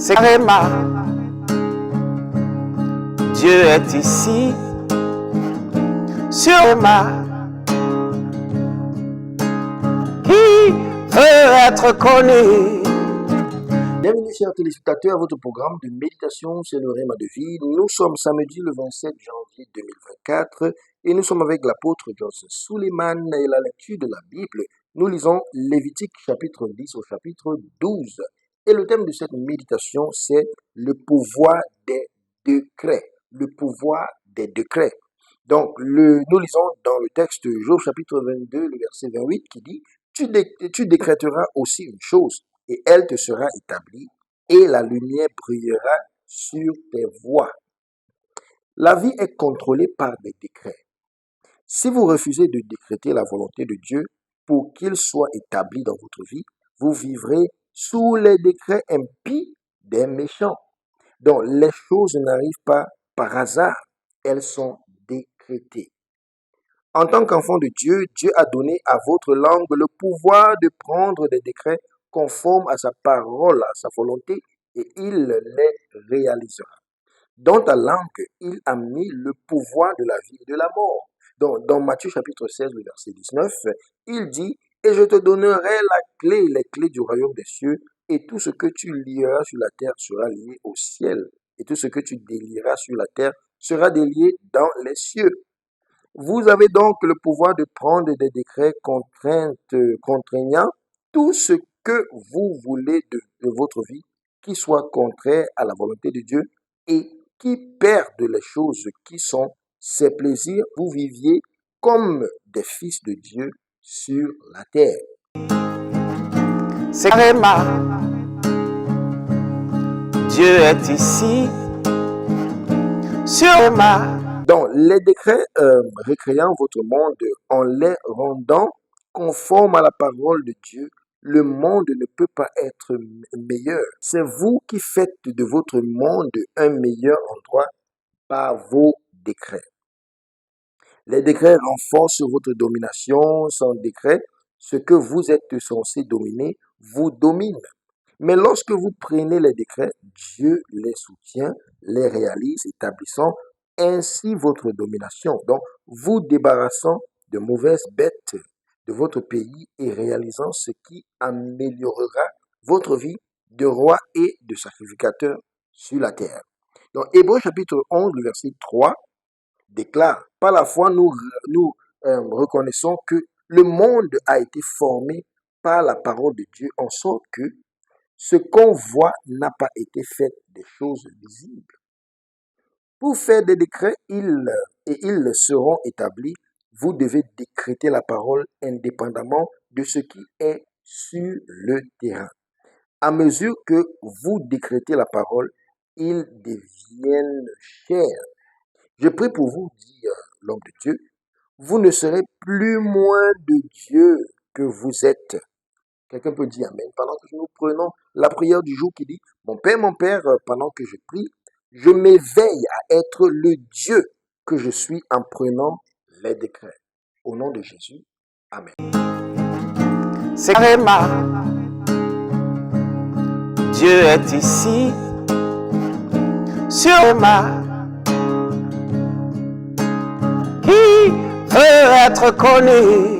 c'est Réma. Dieu est ici, sur Réma, qui veut être connu. Bienvenue chers téléspectateurs à votre programme de méditation, c'est le Réma de vie. Nous sommes samedi le 27 janvier 2024 et nous sommes avec l'apôtre Johnson Suleiman et la lecture de la Bible. Nous lisons Lévitique chapitre 10 au chapitre 12. Et le thème de cette méditation, c'est le pouvoir des décrets. Le pouvoir des décrets. Donc, nous lisons dans le texte Job chapitre 22, le verset 28 qui dit « Tu décréteras aussi une chose, et elle te sera établie, et la lumière brillera sur tes voies. » La vie est contrôlée par des décrets. Si vous refusez de décréter la volonté de Dieu pour qu'il soit établi dans votre vie, vous vivrez sous les décrets impies des méchants. Donc, les choses n'arrivent pas par hasard, elles sont décrétées. En tant qu'enfant de Dieu, Dieu a donné à votre langue le pouvoir de prendre des décrets conformes à sa parole, à sa volonté, et il les réalisera. Dans ta langue, il a mis le pouvoir de la vie et de la mort. Donc, dans Matthieu chapitre 16, le verset 19, il dit « Et je te donnerai les clés du royaume des cieux, et tout ce que tu lieras sur la terre sera lié au ciel, et tout ce que tu délieras sur la terre sera délié dans les cieux. » Vous avez donc le pouvoir de prendre des décrets contraignant tout ce que vous voulez de votre vie qui soit contraire à la volonté de Dieu et qui perde les choses qui sont ses plaisirs. Vous viviez comme des fils de Dieu sur la terre. C'est Réma. Dieu est ici, sur Réma. Donc, les décrets récréant votre monde en les rendant conformes à la parole de Dieu, le monde ne peut pas être meilleur. C'est vous qui faites de votre monde un meilleur endroit par vos décrets. Les décrets renforcent votre domination. Sans décret, ce que vous êtes censé dominer vous domine. Mais lorsque vous prenez les décrets, Dieu les soutient, les réalise, établissant ainsi votre domination. Donc, vous débarrassant de mauvaises bêtes de votre pays et réalisant ce qui améliorera votre vie de roi et de sacrificateur sur la terre. Donc, Hébreux chapitre 11, le verset 3 déclare, par la foi, nous reconnaissons que le monde a été formé par la parole de Dieu, en sorte que ce qu'on voit n'a pas été fait des choses visibles. Pour faire des décrets, ils seront établis. Vous devez décréter la parole indépendamment de ce qui est sur le terrain. À mesure que vous décrétez la parole, ils deviennent chers. Je prie pour vous, dit l'homme de Dieu, vous ne serez plus moins de Dieu que vous êtes. Quelqu'un peut dire Amen. Pendant que nous prenons la prière du jour qui dit, mon Père, pendant que je prie, je m'éveille à être le Dieu que je suis en prenant les décrets. Au nom de Jésus, Amen. C'est Réma. Dieu est ici, sur Réma, qui veut être connu.